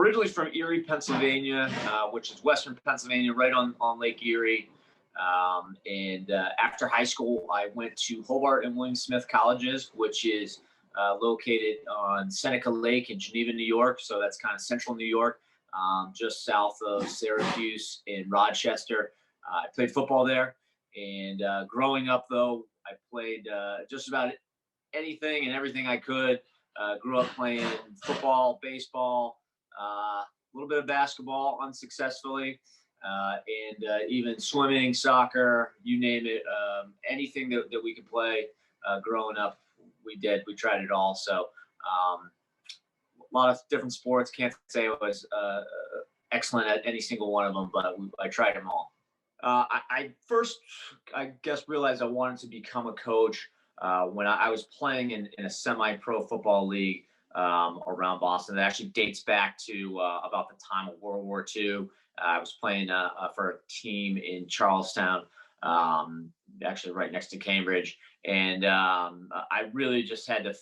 originally from Erie, Pennsylvania, which is Western Pennsylvania, right on Lake Erie. And after high school, I went to Hobart and William Smith Colleges, which is located on Seneca Lake in Geneva, New York. So that's kind of central New York, just south of Syracuse and Rochester. I played football there. And growing up, though, I played just about anything and everything I could. Grew up playing football, baseball, a little bit of basketball unsuccessfully, and even swimming, soccer, you name it. Anything that we could play growing up, we did. We tried it all. So a lot of different sports. Can't say I was excellent at any single one of them, but I tried them all. I first, I guess, realized I wanted to become a coach when I was playing in a semi-pro football league around Boston. It actually dates back to about the time of World War II. I was playing for a team in Charlestown, actually right next to Cambridge. And I really just had to,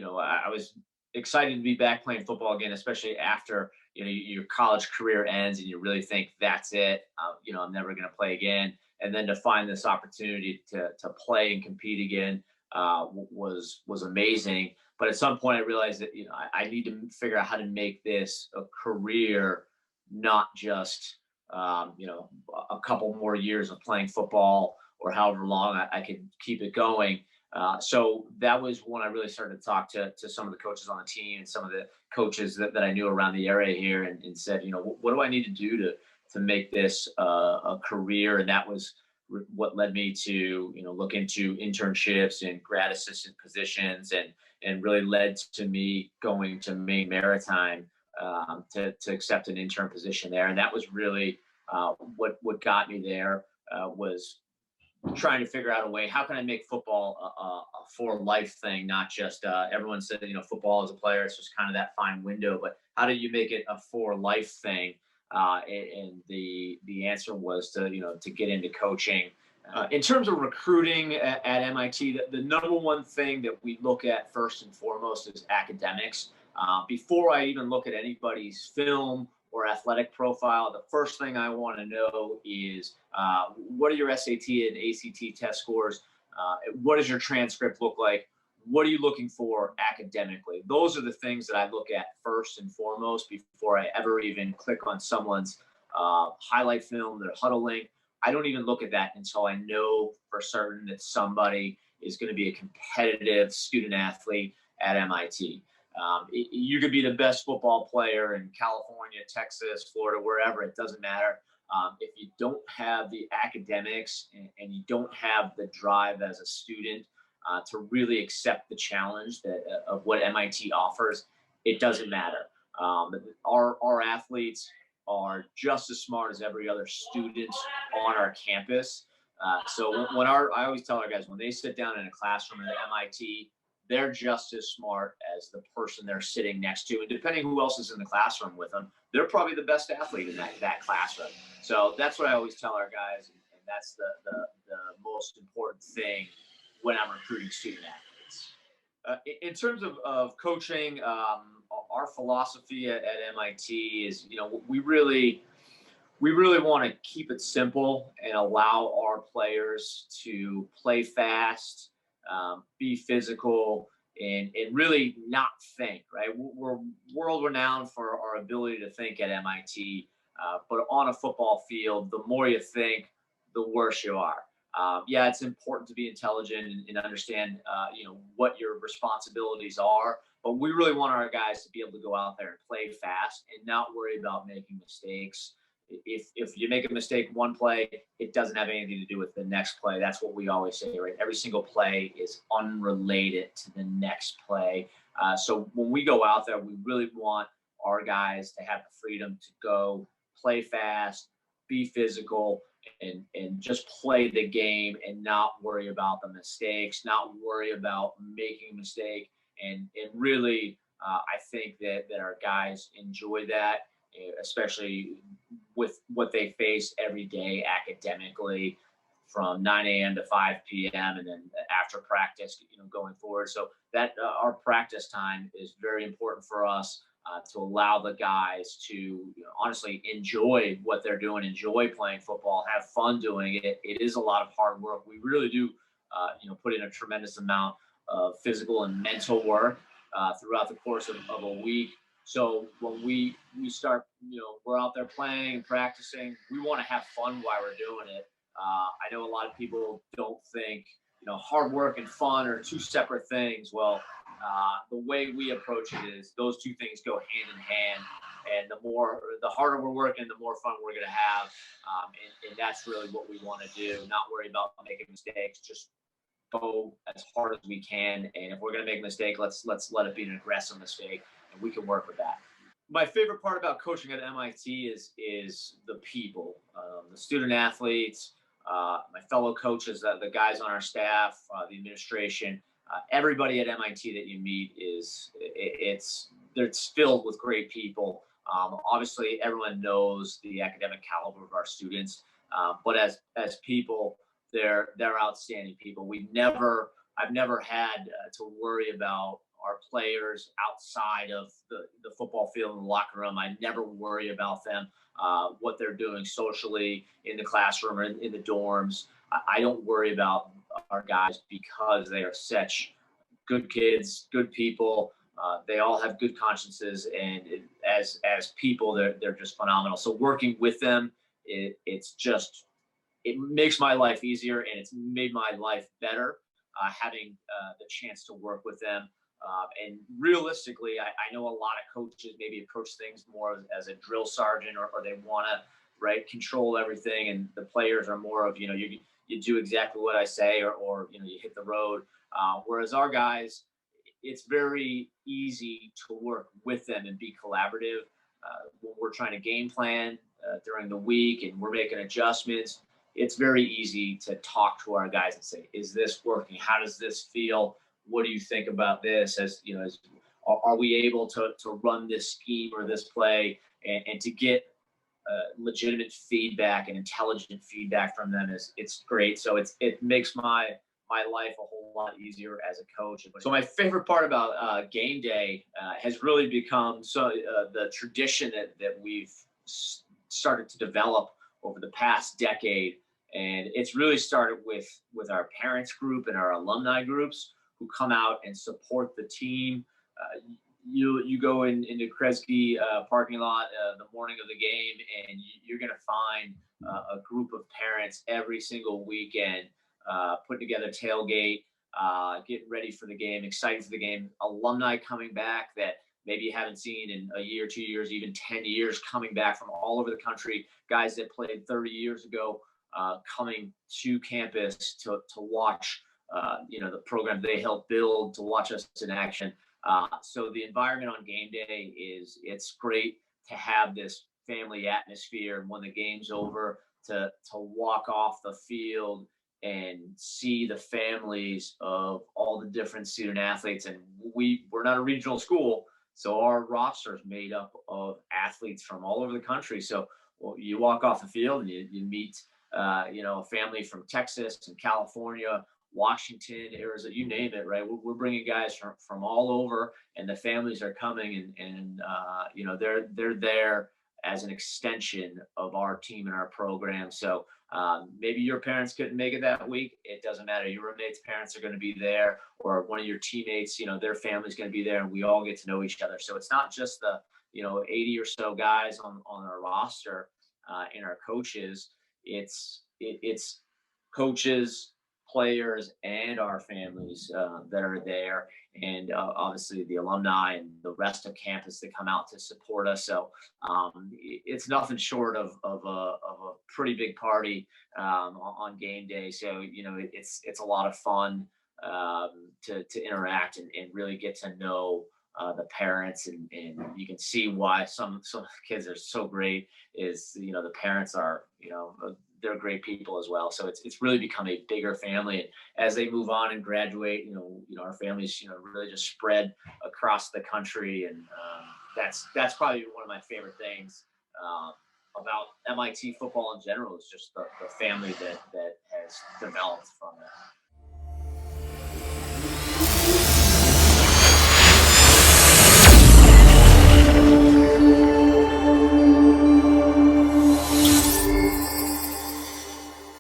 I was excited to be back playing football again, especially after, your college career ends and you really think that's it. I'm never going to play again. And then to find this opportunity to play and compete again was amazing. But at some point I realized that, I need to figure out how to make this a career, not just, a couple more years of playing football or however long I could keep it going. So that was when I really started to talk to some of the coaches on the team and some of the coaches that I knew around the area here and said, what do I need to do to make this a career? And that was what led me to, look into internships and grad assistant positions and really led to me going to Maine Maritime to accept an intern position there. And that was really what got me there was trying to figure out a way, how can I make football a for life thing, not just everyone said, football as a player, it's just kind of that fine window, but how do you make it a for life thing? And the answer was to get into coaching. In terms of recruiting at MIT, the number one thing that we look at first and foremost is academics. Before I even look at anybody's film or athletic profile, the first thing I want to know is what are your SAT and ACT test scores? What does your transcript look like? What are you looking for academically? Those are the things that I look at first and foremost before I ever even click on someone's highlight film, their huddle link. I don't even look at that until I know for certain that somebody is going to be a competitive student athlete at MIT. You could be the best football player in California, Texas, Florida, wherever, it doesn't matter. If you don't have the academics and you don't have the drive as a student to really accept the challenge of what MIT offers, it doesn't matter. Our athletes are just as smart as every other student on our campus. So I always tell our guys, when they sit down in a classroom at MIT, they're just as smart as the person they're sitting next to. And depending who else is in the classroom with them, they're probably the best athlete in that classroom. So that's what I always tell our guys. And that's the most important thing when I'm recruiting student athletes. In terms of coaching, our philosophy at MIT is, we really want to keep it simple and allow our players to play fast, be physical, and really not think, right? We're world renowned for our ability to think at MIT, but on a football field, the more you think, the worse you are. Yeah, it's important to be intelligent and understand, what your responsibilities are, but we really want our guys to be able to go out there and play fast and not worry about making mistakes. If you make a mistake one play, it doesn't have anything to do with the next play. That's what we always say, right? Every single play is unrelated to the next play. So when we go out there, we really want our guys to have the freedom to go play fast, be physical, and just play the game and not worry about the mistakes, not worry about making a mistake. And really, I think that our guys enjoy that, especially with what they face every day academically from 9 a.m. to 5 p.m. and then after practice, going forward. So that our practice time is very important for us. to allow the guys to honestly enjoy what they're doing, enjoy playing football, have fun doing it. It is a lot of hard work. We really do, put in a tremendous amount of physical and mental work throughout the course of a week. So when we start, we're out there playing and practicing, we want to have fun while we're doing it. I know a lot of people don't think, hard work and fun are two separate things. Well, the way we approach it is those two things go hand in hand. And the harder we're working, the more fun we're going to have. And that's really what we want to do. Not worry about making mistakes, just go as hard as we can. And if we're going to make a mistake, let's let it be an aggressive mistake, and we can work with that. My favorite part about coaching at MIT is the people, the student athletes, my fellow coaches, the guys on our staff, the administration. Everybody at MIT that you meet it's filled with great people. Obviously, everyone knows the academic caliber of our students, but as people, they're outstanding people. I've never had to worry about our players outside of the football field in the locker room. I never worry about them, what they're doing socially in the classroom or in the dorms. I don't worry about our guys because they are such good kids, good people. They all have good consciences, and as people, they're just phenomenal. So working with them, it makes my life easier, and it's made my life better having the chance to work with them. And realistically, I know a lot of coaches maybe approach things more as a drill sergeant, or they want to control everything, and the players are more of you do exactly what I say, or you hit the road. Whereas our guys, it's very easy to work with them and be collaborative. When we're trying to game plan during the week and we're making adjustments, it's very easy to talk to our guys and say, is this working? How does this feel? What do you think about this? Are we able to run this scheme or this play, and to get legitimate feedback and intelligent feedback from them it's great. So it makes my life a whole lot easier as a coach. So my favorite part about game day has really become the tradition that we've started to develop over the past decade. And it's really started with our parents group and our alumni groups who come out and support the team. You go into Kresge parking lot the morning of the game, and you're going to find a group of parents every single weekend putting together tailgate, getting ready for the game, excited for the game. Alumni coming back that maybe you haven't seen in a year, 2 years, even 10 years, coming back from all over the country. Guys that played 30 years ago coming to campus to watch the program they helped build, to watch us in action. So the environment on game day it's great to have this family atmosphere. And when the game's over, to walk off the field and see the families of all the different student athletes. And we're not a regional school, so our roster is made up of athletes from all over the country. So you walk off the field and you meet a family from Texas and California, Washington, Arizona, you name it, right? We're bringing guys from all over, and the families are coming, and they're there as an extension of our team and our program. So maybe your parents couldn't make it that week. It doesn't matter. Your roommates' parents are going to be there, or one of your teammates, their family's going to be there, and we all get to know each other. So it's not just the 80 or so guys on our roster and our coaches. It's coaches, players, and our families that are there, and obviously the alumni and the rest of campus that come out to support us. So it's nothing short of a pretty big party on game day. So it's a lot of fun to interact and really get to know the parents, and you can see why some kids are so great. Is the parents are they're great people as well. So it's really become a bigger family. And as they move on and graduate, our families really just spread across the country, and that's probably one of my favorite things about MIT football in general, is just the family that has developed